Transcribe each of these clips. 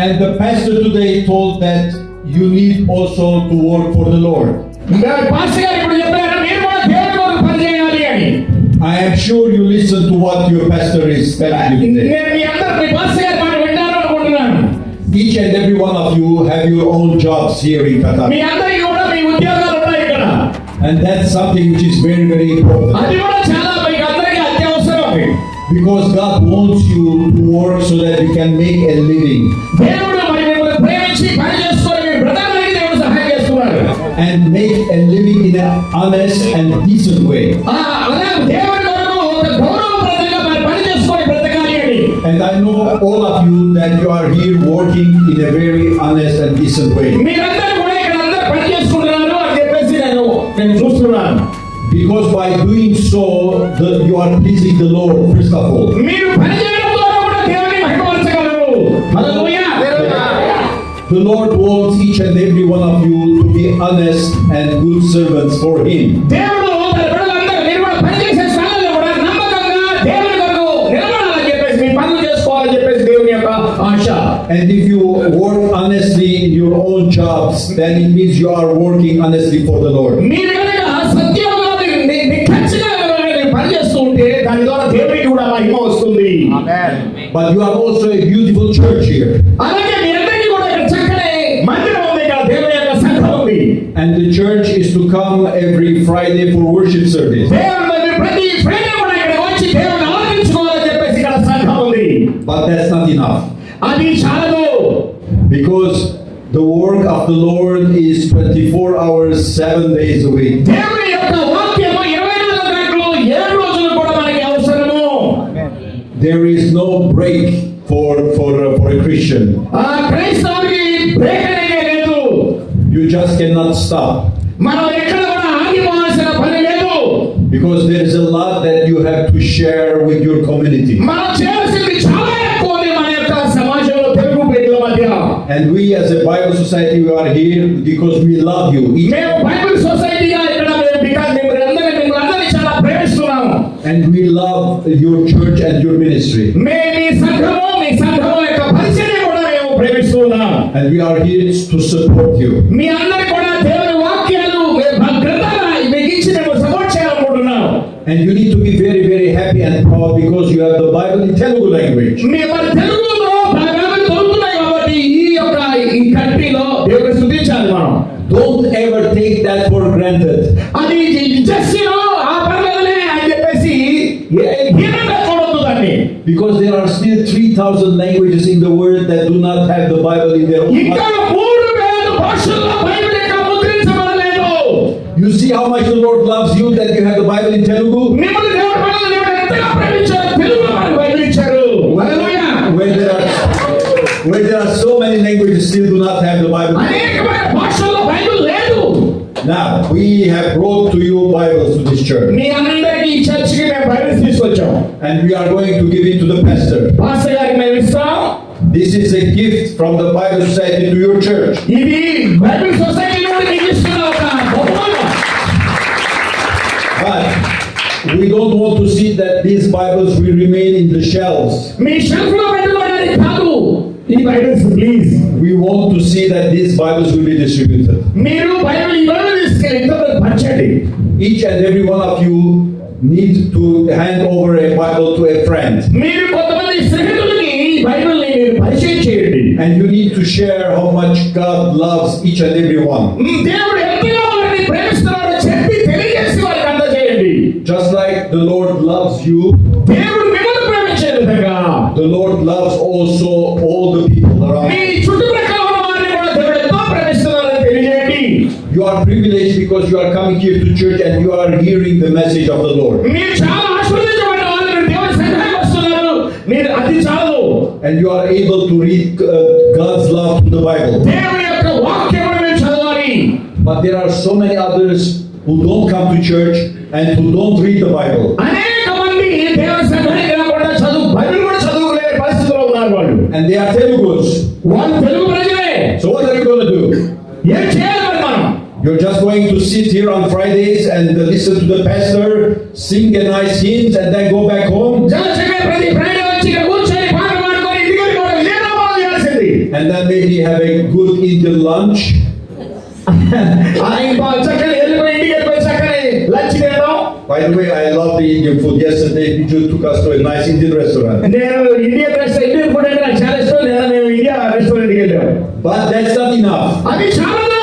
And the pastor today told that you need also to work for the Lord. Pastor గారు ఇప్పుడు చెప్పారు మీరు కూడా దేవుని కొరకు పని చేయాలి అని. I am sure you listen to what your pastor is telling you today. నేను మీ అందరూ మీ పాస్టర్ గారి మాట వింటారు అనుకుంటున్నాను. Each and every one of you have your own jobs here in Qatar. మీ అందరికీ కూడా మీ ఉద్యోగాలు ఉన్నాయి ఇక్కడ. And that's something which is very, very important. అది కూడా చాలా మీకు అందరికీ అత్యవసరం. Because God wants you to work so that you can make a living. దేవుడు మరి మిమ్మల్ని ప్రేమించి పని చేసుకొని మీ బ్రతకడానికి దేవుడు సహాయం చేస్తున్నాడు. And make a living in an honest and decent way. అలా దేవుడి కొరకు ఒక గౌరవప్రదంగా మరి పని చేసుకొని బ్రతకాలి అని. And I know all of you that you are here working in a very honest and decent way. మీరందరూ కూడా ఇక్కడ అందరూ పని చేసుకుంటున్నారు అని చెప్పేసి నేను చూస్తున్నాను. Because by doing so, you are pleasing the Lord first of all. మీరు పని చేయడం ద్వారా కూడా దేవుని మహిమపరచగలరు. హల్లెలూయా. The Lord wants each and every one of you to be honest and good servants for Him. దేవుడు తన బిడ్డలందరూ మీరు కూడా పని చేసే స్థానంలో కూడా నమ్మకంగా దేవుని కొరకు నిలబడాలని చెప్పేసి మీ పనులు చేసుకోవాలని చెప్పేసి దేవుని యొక్క ఆశ. And if you work honestly in your own jobs, then it means you are working honestly for the Lord. మీరు కనుక సత్యంగా నిఖచ్చితంగా పని చేస్తూ ఉంటే దాని ద్వారా దేవునికి కూడా మహిమ వస్తుంది. But you are also a beautiful church here. అలాగే మీ అందరికీ కూడా ఇక్కడ చక్కని మందిరం ఉంది, ఇక్కడ దేవుని యొక్క సంఘం ఉంది. And the church is to come every Friday for worship service. దేవుని ప్రతి ఫ్రైడే కూడా ఇక్కడ వచ్చి దేవుని ఆరాధించుకోవాలని చెప్పేసి ఇక్కడ సంఘం ఉంది. But that's not enough. అది చాలదు. Because the work of the Lord is 24 hours, 7 days a week. దేవుని యొక్క వాక్యము 24 గంటలు 7 రోజులు కూడా మనకి అవసరము. There is no break for a Christian. క్రైస్తవుడికి బ్రేక్ అనేది లేదు. You just cannot stop. మనం ఎక్కడ కూడా ఆగిపోవాల్సిన పని లేదు. Because there is a lot that you have to share with your community. మనం చేయాల్సింది చాలా ఎక్కువ ఉంది మన యొక్క సమాజంలో తెలుగు ప్రజల మధ్య. And we as a Bible society, we are here because we love you. మేము బైబిల్ సొసైటీగా ఇక్కడ మిమ్మల్ని చాలా ప్రేమిస్తున్నాము. And we love your church and your ministry. మీ సంఘము యొక్క పరిచర్య కూడా మేము ప్రేమిస్తున్నాం. And we are here to support you. మీ అందరికీ కూడా దేవుని వాక్యాలు గ్రంథాలు మీకు ఇచ్చి మేము సపోర్ట్ చేయాలనుకుంటున్నాం. And you need to be very, very happy and proud because you have the Bible in Telugu language. మీ తెలుగులో బైబిల్ దొరుకుతున్నాయి కాబట్టి ఈ కంట్రీలో దేవుని స్తుతించాలి మనం. Don't ever take that for granted. అది జస్ట్ ఆ పర్వాలేదులే అని చెప్పేసి హీనంగా చూడొద్దు దాన్ని. Because there are still 3,000 languages in the world that do not have the Bible in their own ఇంకా language. 3,000 భాషల్లో బైబిల్ ఇంకా ముద్రించబడలేదు. You see how much the Lord loves you that you have the Bible in Telugu? మిమ్మల్ని దేవుడు ఎంతగా ప్రేమించారు, తెలుగులో మనకు Bible ఇచ్చారు. హల్లెలూయా. Where there are so many languages still do not have the Bible. అనేకమైన భాషల్లో బైబిల్ లేదు. Now we have brought to you Bibles to this church. మీ అందరికీ ఈ చర్చికి మేము బైబిల్ తీసుకొచ్చాం. And we are going to give it to the pastor. Pastor గారికి మేము ఇస్తాం. This is a gift from the Bible Society to your church. ఇది Bible society నుండి మీకు ఇస్తున్న ఒక బహుమానం. But we don't want to see that these Bibles will remain in the shelves. Me shelf లో పెట్టుకోవడానికి కాదు ఈ Bibles please. We want to see that these Bibles will be distributed. మీరు బైబిల్ ఇవ్వాలి తీసుకెళ్ళి ఇతరులకు పంచండి. Each and every one of you need to hand over a Bible to a friend. మీరు కొంతమంది స్నేహితులకి ఈ బైబిల్ ని మీరు పరిచయం చేయండి. And you need to share how much God loves each and every one. దేవుడు ఎంతగా వారిని ప్రేమిస్తున్నాడో చెప్పి తెలియజేసి వారికి అందజేయండి. Just like the Lord loves you, దేవుడు మిమ్మల్ని ప్రేమించే విధంగా the Lord loves also all the people around me you. చుట్టుప్రక్కల ఉన్న వారిని కూడా దేవుడు ఎంతో ప్రేమిస్తున్నాడని తెలియజేయండి. You are privileged because you are coming here to church and you are hearing the message of the Lord. మీరు చాలా ఆశీర్వదించబడిన వాళ్ళు, మీరు దేవుని సన్నిధికి వస్తున్నారు. మీరు అది చాలు. And you are able to read God's love to the Bible. దేవుని యొక్క వాక్యమును మీరు చదవాలి. But there are so many others who don't come to church and who don't read the Bible. అనేక మంది దేవుని సన్నిధికి రాకుండా బైబిల్ కూడా చదువుకోలేని పరిస్థితిలో ఉన్నారు వాళ్ళు. And they are Telugus. వాళ్ళు తెలుగు ప్రజలే. So what are you going to do? ఏం చేయాలి మరి మనం? You're just going to sit here on Fridays and listen to the pastor, sing a nice hymns and then go back home? ప్రతి Friday వచ్చి ఇక్కడ కూర్చొని పాట పాడుకొని ఇంటికి వెళ్ళిపోవడం ఇదేనా మనం చేయాల్సింది? And maybe have a good Indian lunch. ఇంకా చక్కని వెళ్ళిపోయి ఇంటికి వెళ్ళిపోయి చక్కని లంచ్ తినడం. By the way, I love the Indian food. Yesterday, Biju took us to a nice Indian restaurant. నేను ఇండియన్ ఫుడ్ అంటే నాకు చాలా ఇష్టం. మేము ఇండియా రెస్టారెంట్కి వెళ్ళాము. But that's not enough. అది చాలదు.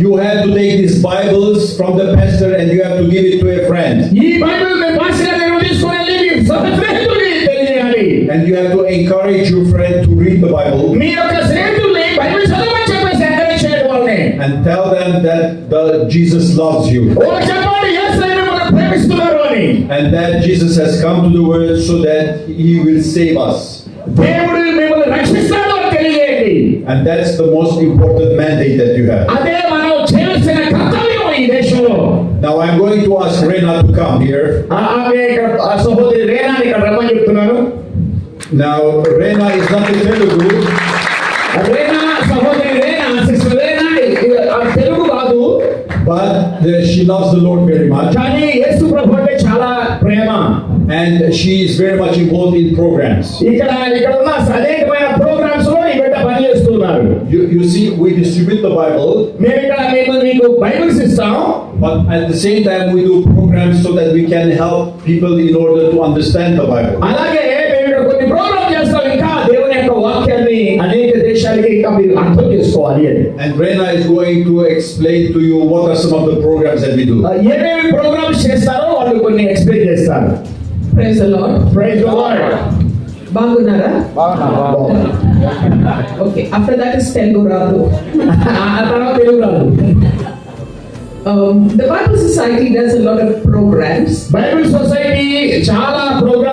You have to take these Bibles from the pastor and you have to give it to a friend. ఈ బైబిల్ మీ పాస్టర్ గారు తీసుకొని వెళ్ళి మీ స్నేహితుడికి తెలియజేయాలి. And you have to encourage your friend to read the Bible. మీ యొక్క స్నేహితుల్ని Bible చదవమని చెప్పేసి ఎంకరేజ్ చేయడం వాళ్ళని. And tell them that Jesus loves you. ఓ చెప్పండి యేసయ్య మిమ్మల్ని ప్రేమిస్తున్నారు అని. And that Jesus has come to the world so that he will save us. దేవుడు మిమ్మల్ని రక్షిస్తాడు అని తెలియజేయండి. And that's the most important mandate that you have. అదే మనం చేయాల్సిన కర్తవ్యం ఈ దేశంలో. Now I'm going to ask Rena to come here. ఆమె ఇక్కడ సహోదరి రేనాని ఇక్కడ రమ్మని చెప్తున్నాను. Now Rena is not a Telugu. రేనా సహోదరి రేనా సిస్టర్ రేనా తెలుగు కాదు. But she loves the Lord very much. కానీ యేసు ప్రభు అంటే చాలా ప్రేమ. And she is very much involved in programs. ఇక్కడ ఉన్న అనేకమైన ప్రోగ్రామ్స్ లో ఈ బిడ్డ పని చేస్తున్నారు. You see, we distribute the Bible. మేము ఇక్కడ మీకు బైబిల్స్ ఇస్తాం. But at the same time, we do programs so that we can help people in order to understand the Bible. అలాగే మేము ఇక్కడ కొన్ని ప్రోగ్రామ్ చేస్తాం. ఇంకా దేవుని యొక్క వాక్యాన్ని అనేక దేశాలకి ఇంకా మీరు అర్థం చేసుకోవాలి అని. And Rena is going to explain to you what are some of the programs that we do. ఏమేమి ప్రోగ్రామ్స్ చేస్తారో వాళ్ళు కొన్ని ఎక్స్ప్లెయిన్ చేస్తారు. Praise the lord. Praise the lord. బాగున్నారా? Okay, after that is Telugu రాదు. ఆ తర్వాత తెలుగు రాదు. The Bible Society does a lot of programs. Bible society చాలా